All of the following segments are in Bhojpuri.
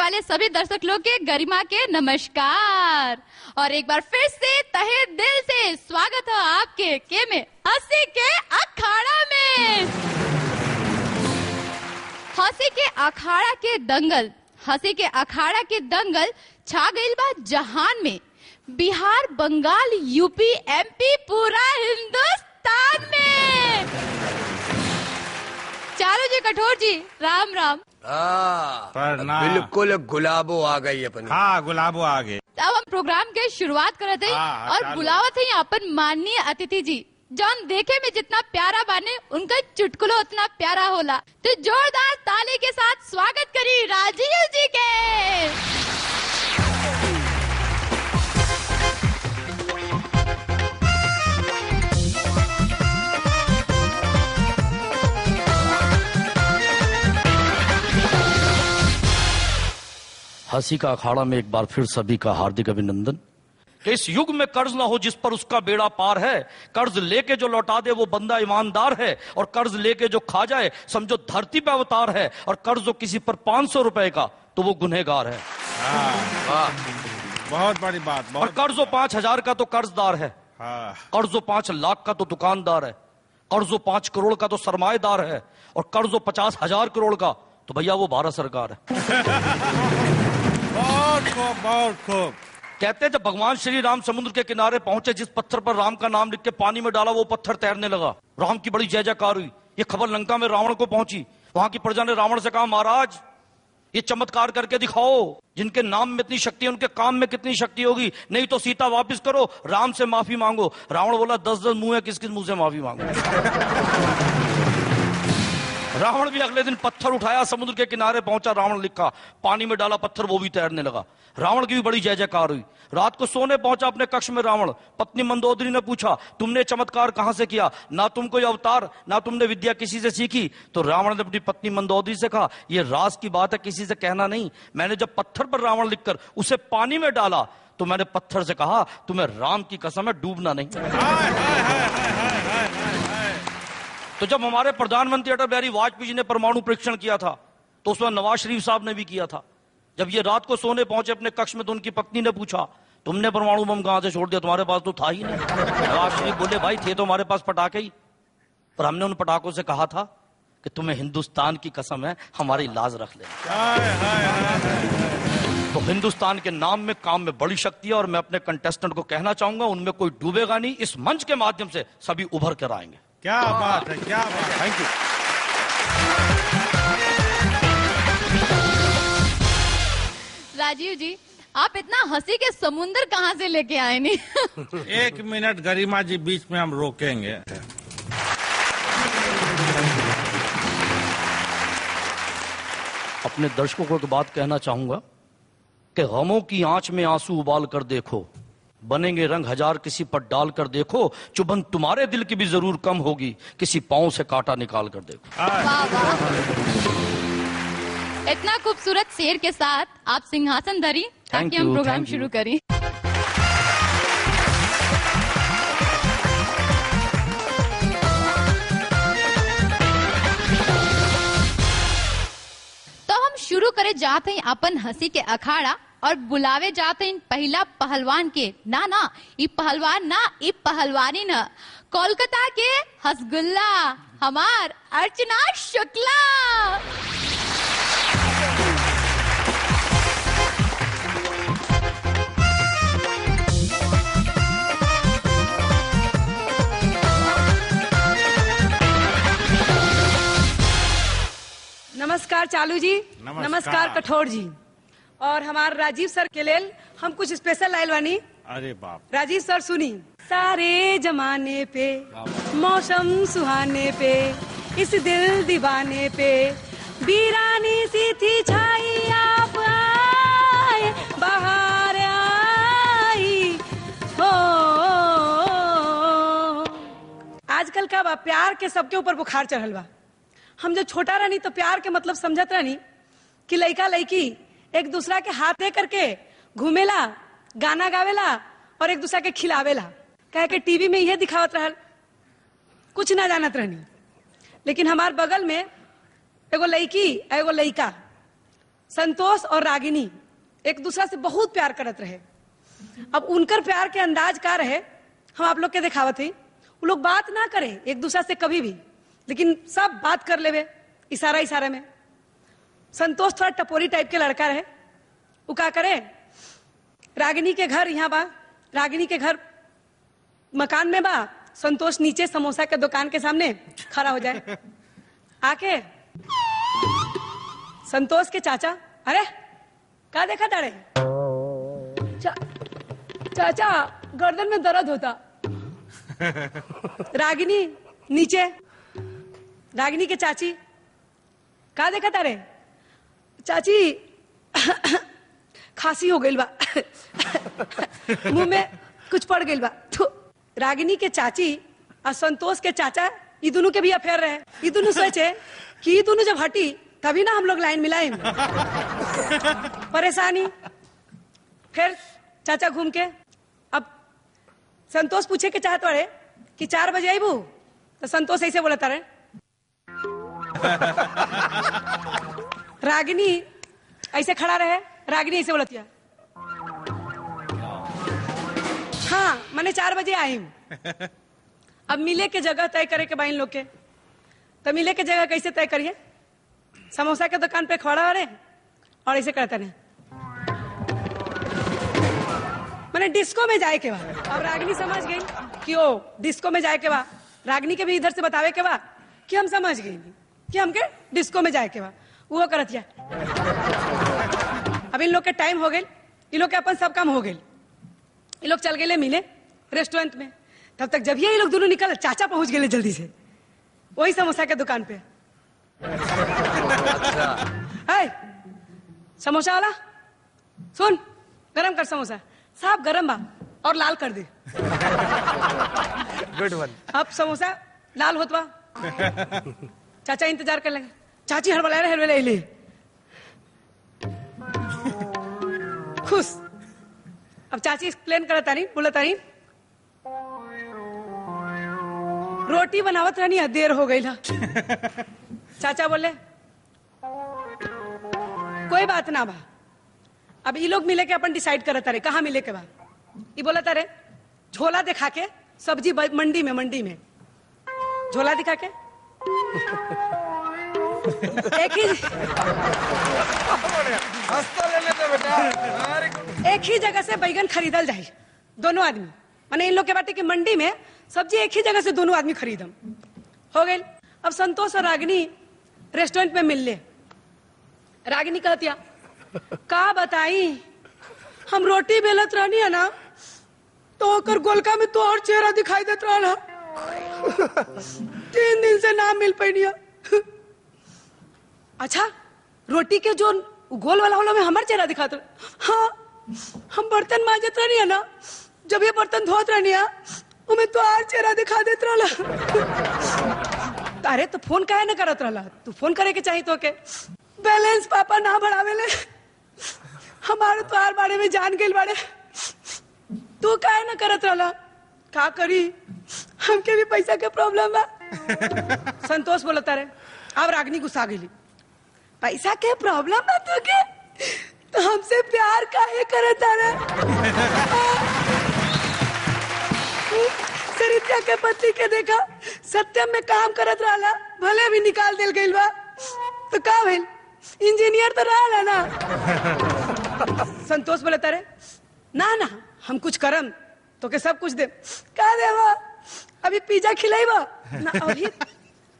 वाले सभी दर्शक लोग के गरिमा के नमस्कार। और एक बार फिर से तहे दिल से स्वागत है आपके के में हंसी के अखाड़ा में। हंसी के अखाड़ा के दंगल, हंसी के अखाड़ा के दंगल छा गइल बा जहान में। बिहार, बंगाल, यूपी, एमपी, पूरा हिंदुस्तान में। चालू जी, कठोर जी, राम राम। बिल्कुल गुलाबो आ गई अपन। हाँ, गुलाबो आ गए। अब हम प्रोग्राम के शुरुआत करत हैं और बुलावत हैं अपन माननीय अतिथि जी, जौन देखे में जितना प्यारा बाने उनका चुटकुलो उतना प्यारा होला। तो जोरदार ताली के साथ स्वागत करी राजीव जी के। हंसी का अखाड़ा में एक बार फिर सभी का हार्दिक अभिनंदन। कि इस युग में कर्ज ना हो जिस पर उसका बेड़ा पार है। कर्ज लेके जो लौटा दे वो बंदा ईमानदार है, और कर्ज लेके जो खा जाए समझो धरती पे अवतार है। और कर्ज जो किसी पर 500 रुपए का तो वो गुनहगार है। बहुत बड़ी बात। और कर्जो 5000 का तो कर्जदार है। कर्जो 5 लाख का तो दुकानदार है। कर्जो 5 करोड़ का तो सरमाएदार है। और कर्जो 50,000 करोड़ का तो भैया वो भारत सरकार है। बहुत खूब। कहते जब भगवान श्री राम समुद्र के किनारे पहुंचे, जिस पत्थर पर राम का नाम लिख के पानी में डाला वो पत्थर तैरने लगा। राम की बड़ी जय जयकार हुई। ये खबर लंका में रावण को पहुंची। वहां की प्रजा ने रावण से कहा, महाराज ये चमत्कार करके दिखाओ, जिनके नाम में इतनी शक्ति है उनके काम में कितनी शक्ति होगी, नहीं तो सीता वापस करो, राम से माफी मांगो। रावण बोला 10-10 मुंह है, किस किस मुंह से माफी मांगो। रावण भी अगले दिन पत्थर उठाया, समुद्र के किनारे पहुंचा, रावण लिखा, पानी में डाला पत्थर, वो भी तैरने लगा। रावण की भी बड़ी जय जयकार हुई। रात को सोने पहुंचा अपने कक्ष में रावण। पत्नी मंदोदरी ने पूछा, तुमने चमत्कार कहां से किया? ना तुम कोई अवतार, ना तुमने विद्या किसी से सीखी। तो रावण ने अपनी पत्नी मंदोदरी से कहा, यह राज की बात है, किसी से कहना नहीं। मैंने जब पत्थर पर रावण लिखकर उसे पानी में डाला तो मैंने पत्थर से कहा, तुम्हें राम की कसम है डूबना नहीं। तो जब हमारे प्रधानमंत्री अटल बिहारी वाजपेयी जी ने परमाणु परीक्षण किया था तो उसमें नवाज शरीफ साहब ने भी किया था। जब ये रात को सोने पहुंचे अपने कक्ष में तो उनकी पत्नी ने पूछा, तुमने परमाणु बम कहां से छोड़ दिया, तुम्हारे पास तो था ही नहीं। नवाज शरीफ बोले, भाई थे तो हमारे पास पटाखे ही, पर हमने उन पटाखों से कहा था कि तुम्हें हिंदुस्तान की कसम है हमारी लाज रख ले। तो हिंदुस्तान के नाम में काम में बड़ी शक्ति है। और मैं अपने कंटेस्टेंट को कहना चाहूंगा, उनमें कोई डूबेगा नहीं। इस मंच के माध्यम से सभी उभर कर आएंगे। क्या बात है, क्या बात है। Thank you. राजीव जी, आप इतना हंसी के समुंदर कहाँ से लेके आए नहीं? 1 मिनट गरिमा जी, बीच में हम रोकेंगे। अपने दर्शकों को एक बात कहना चाहूंगा कि गमों की आंच में आंसू उबाल कर देखो, बनेंगे रंग हजार किसी पर डाल कर देखो, चुभन तुम्हारे दिल की भी जरूर कम होगी, किसी पांव से कांटा निकाल कर देखो। वाह वाह। इतना खूबसूरत शेर के साथ आप सिंहासन धरी ताकि हम प्रोग्राम शुरू करें। तो हम शुरू करे जाते हैं अपन हंसी के अखाड़ा और बुलावे जाते हैं पहला पहलवान के। ना ये पहलवान ना, ये पहलवानी ना, कोलकाता के हसगुल्ला हमार अर्चना शुक्ला। नमस्कार चालू जी। नमस्कार कठोर जी। और हमारे राजीव सर के लेल हम कुछ स्पेशल लाइल बानी। अरे बाप। राजीव सर सुनी। सारे जमाने पे, मौसम सुहाने पे, इस दिल दीवाने पे, वीरानी सी थी छाई, आप आए, बाहर आई हो। आजकल का बा प्यार के सबके ऊपर बुखार चढ़ल बा। हम जो छोटा रहनी तो प्यार के मतलब समझत रहनी कि लड़का लड़की एक दूसरा के हाथ दे करके घूमेला, गाना गावेला और एक दूसरा के खिलावेला। कहे के टीवी में यह दिखावत रहल, कुछ ना जानत रहनी। लेकिन हमार बगल में एगो लड़की एगो लड़का संतोष और रागिनी एक दूसरा से बहुत प्यार करत रहे। अब उनकर प्यार के अंदाज का रहे, हम आप लोग के दिखावत ही। वो लोग बात ना करे एक दूसरा से कभी भी, लेकिन सब बात कर लेवे इशारा इशारे में। संतोष थोड़ा टपोरी टाइप के लड़का रहे। वो क्या करे, रागिनी के घर यहाँ बा, रागिनी के घर मकान में बा, संतोष नीचे समोसा के दुकान के सामने खड़ा हो जाए। आके संतोष के चाचा, अरे क्या देखा ताड़े? चाचा गर्दन में दर्द होता। रागिनी नीचे, रागिनी के चाची, क्या देखा तारे? चाची खांसी हो गई बा, मुंह में कुछ पड़ गई बा। रागिनी के चाची और संतोष के चाचा, ये दोनों के भी अफेयर रहे। ये दोनों सोचे कि ये दोनों जब हटी तभी ना हम लोग लाइन मिलाएंगे। परेशानी। फिर चाचा घूम के, अब संतोष पूछे के चाहत वाले कि 4 बजे आईबू, तो संतोष ऐसे बोलता रहे। रागिनी ऐसे खड़ा रहे, रागिनी ऐसे बोलती है, हाँ मैंने 4 बजे आई हूं। अब मिले के जगह तय करे के बा इन लोग के, तो मिले के जगह कैसे तय करिए? समोसा के दुकान पे खड़ा रहे और ऐसे करते रहे, मैंने डिस्को में जाए के बा। अब रागिनी समझ गई कि ओ डिस्को में जाए के बा। रागिनी के भी इधर से बतावे के बा कि हम समझ गई कि हमके डिस्को में जाए के बा। वो करतिया। अब इन लोग के टाइम हो गए, इन लोग के अपन सब काम हो गए। ये लोग चल गए मिले रेस्टोरेंट में। तब तक जब ये लोग दोनों निकल, चाचा पहुंच गए जल्दी से वही समोसा के दुकान पे। समोसा वाला सुन, गरम कर समोसा। साहब गरम बा और लाल कर दे। गुड वन। अब समोसा लाल होत बा। चाचा इंतजार कर लगे। चाची हड़बड़ा रहे ले खुश। अब चाची एक्सप्लेन करता नहीं, बोलता नहीं, रोटी बनावत रहनी है, देर हो गई ला। चाचा बोले कोई बात ना बा। अब ये लोग मिले के अपन डिसाइड करता रहे कहाँ मिले के बा। ये बोलता रहे झोला दिखा के सब्जी मंडी में झोला दिखा के एक ही जगह से बैगन खरीदल जाए दोनों आदमी। माने इन लोग के बाटे कि मंडी में सब्जी एक ही जगह से दोनों आदमी खरीदम। हो गई। अब संतोष और रागिनी रेस्टोरेंट में मिल ले। रागिनी कहती का बताई, हम रोटी बेलत रहनी है ना, तो ओकर गोलका में तो और चेहरा दिखाई देत रहा। 3 दिन से ना मिल पैनी। अच्छा, रोटी के जो गोल वाला में हमार चेहरा दिखाता। हाँ, हम बर्तन मांजत रहनी है ना, जब ये बर्तन धोत रहनी है उमें तो और चेहरा दिखा देत रहा। अरे तो फोन काहे न करत रहा? तू फोन करे के चाहिए तो के। बैलेंस पापा ना बढ़ावेले, हमारे तो आर बारे में जान गए बारे। तू काहे न करत रहा? का करी, हमके भी पैसा के प्रॉब्लम है। संतोष बोलता रहे। अब रागिनी गुस्सा गई। पैसा के प्रॉब्लम है तो के, तो हमसे प्यार काहे करता रहे? सरिता के पति के देखा सत्यम में काम करत रहा, भले भी निकाल दिल गई बा, तो का भइल? इंजीनियर तो रहा ना। संतोष बोलता रहे ना ना हम कुछ करम तो के सब कुछ दे। का देवा? अभी पिज्जा खिलाईबा ना?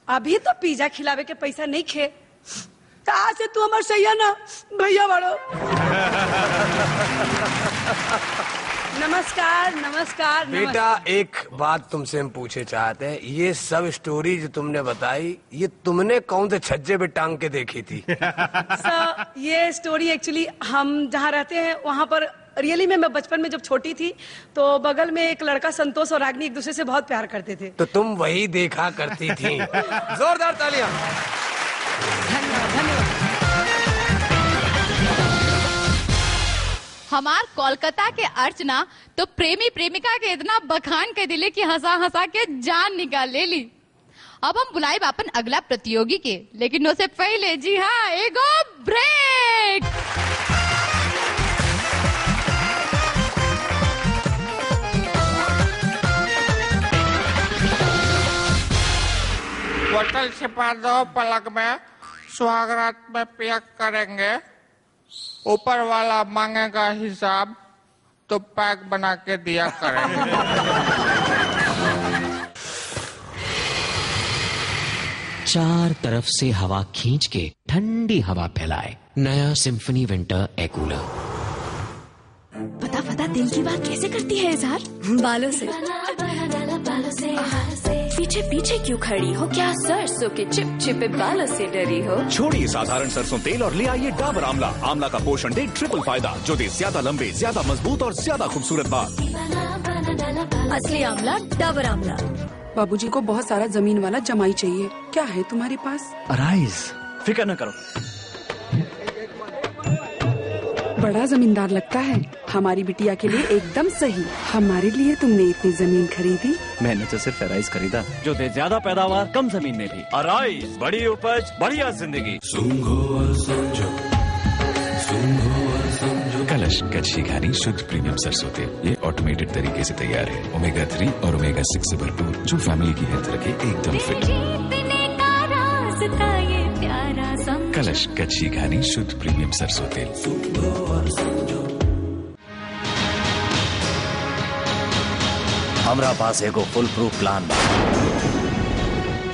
अभी तो पिज्जा खिलावे के पैसा नहीं खे। कहा से तू हमार सैया ना भैया बड़ो। नमस्कार नमस्कार। बेटा एक बात तुमसे हम पूछे चाहते हैं, ये सब स्टोरी जो तुमने बताई, ये तुमने कौन से छज्जे पे टांग के देखी थी? सर ये स्टोरी एक्चुअली हम जहाँ रहते हैं वहाँ पर रियली में मैं बचपन में जब छोटी थी तो बगल में एक लड़का संतोष और रागिनी एक दूसरे से बहुत प्यार करते थे। तो तुम वही देखा करती थी। जोरदार तालियां। धन्यवाद धन्यवाद। हमार कोलकाता के अर्चना तो प्रेमी प्रेमिका के इतना बखान के दिले कि हंसा हंसा के जान निकाल ले ली। अब हम बुलाए अपन अगला प्रतियोगी के, लेकिन उससे पहले जी हाँ एगो ब्रेक। बोतल छिपा दो पलक में, सुहागरात में पैक करेंगे। ऊपर वाला मांगेगा हिसाब तो पैक बना के दिया करेंगे। चार तरफ से हवा खींच के ठंडी हवा फैलाए, नया सिम्फनी विंटर एयर कूलर। पता दिल की बात कैसे करती है इजहार? बालों से। पीछे पीछे क्यों खड़ी हो, क्या सरसों के चिपचिपे बालों से डरी हो? छोड़िए साधारण सरसों तेल और ले आइए डाबर आंवला। आंवला का पोषण दे ट्रिपल फायदा, जो दे ज्यादा लंबे, ज्यादा मजबूत और ज्यादा खूबसूरत बाल। असली आंवला डाबर आंवला। बाबूजी को बहुत सारा जमीन वाला जमाई चाहिए, क्या है तुम्हारे पास? अराइज, फिक्र न करो। बड़ा जमींदार लगता है, हमारी बिटिया के लिए एकदम सही। हमारे लिए तुमने इतनी जमीन खरीदी? मैंने तो सिर्फ अराइज खरीदा, जो दे ज्यादा पैदावार कम जमीन में भी। अराइज, बड़ी उपज बढ़िया जिंदगी। कलश कच्ची घानी शुद्ध प्रीमियम सरसों तेल, ये ऑटोमेटेड तरीके से तैयार है। ओमेगा 3 और ओमेगा 6 से भरपूर, जो फैमिली की हेल्थ रखे एकदम फिट। कलश कच्ची घानी शुद्ध प्रीमियम सरसों तेल। हमरा पास एगो फुल प्रूफ प्लान बा,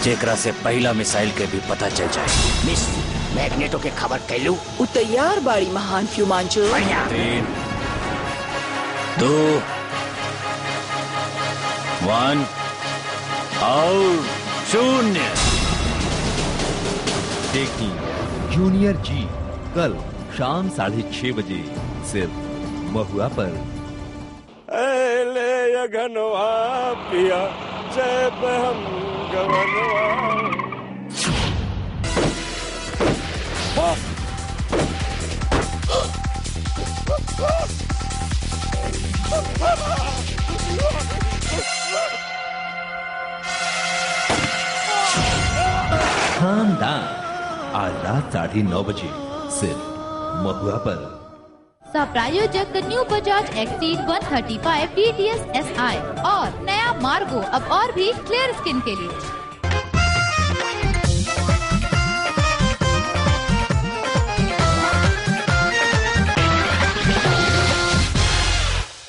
जेकरा से पहला मिसाइल के भी पता चल जाए। मिस मैग्नेटो के खबर कैलू? उ तैयार बाड़ी महान फ्यूमांचो। 3, 2, 1 और 0। देखिए जूनियर जी कल शाम 6:30 बजे सिर्फ महुआ पर। ले गनवा पिया जब हम गवनवा। खानदान आज रात 9:30 बजे सिर्फ महुआ पर। प्रायोजक new Bajaj exceed 135 DTS SI और नया मार्गो अब और भी क्लियर स्किन के लिए।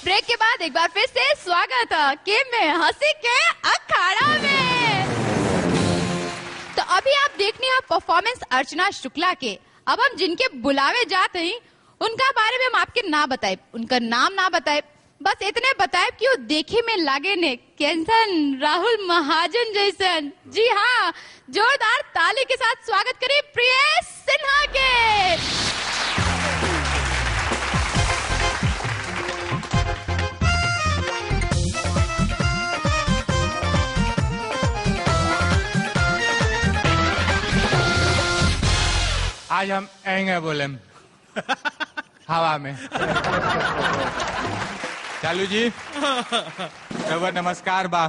ब्रेक के बाद एक बार फिर से स्वागत है गेम में हंसी के अखाड़ा में। तो अभी आप देखने हैं परफॉर्मेंस अर्चना शुक्ला के। अब हम जिनके बुलावे जाते हैं उनका बारे में हम आपके ना बताए, उनका नाम ना बताए, बस इतने बताए कि वो देखे में लागे ने कैंसन राहुल महाजन जैसन। जी हाँ, जोरदार ताली के साथ स्वागत करें प्रियेश सिन्हा के। आज हम आएंगे बोले हवा में। चालू जी रघु नमस्कार बा।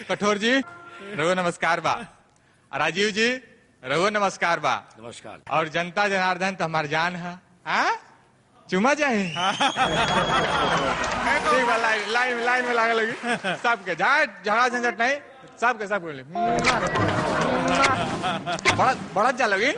कठोर जी रघु नमस्कार बा। राजीव जी रघु नमस्कार बा। नमस्कार। और जनता जनार्दन तो हमार जान है। चुमा जाए ठीक बा, लाइन में लागे लगी सबके। झगड़ा झंझट नहीं, सबके सब बड़ा जा लगी।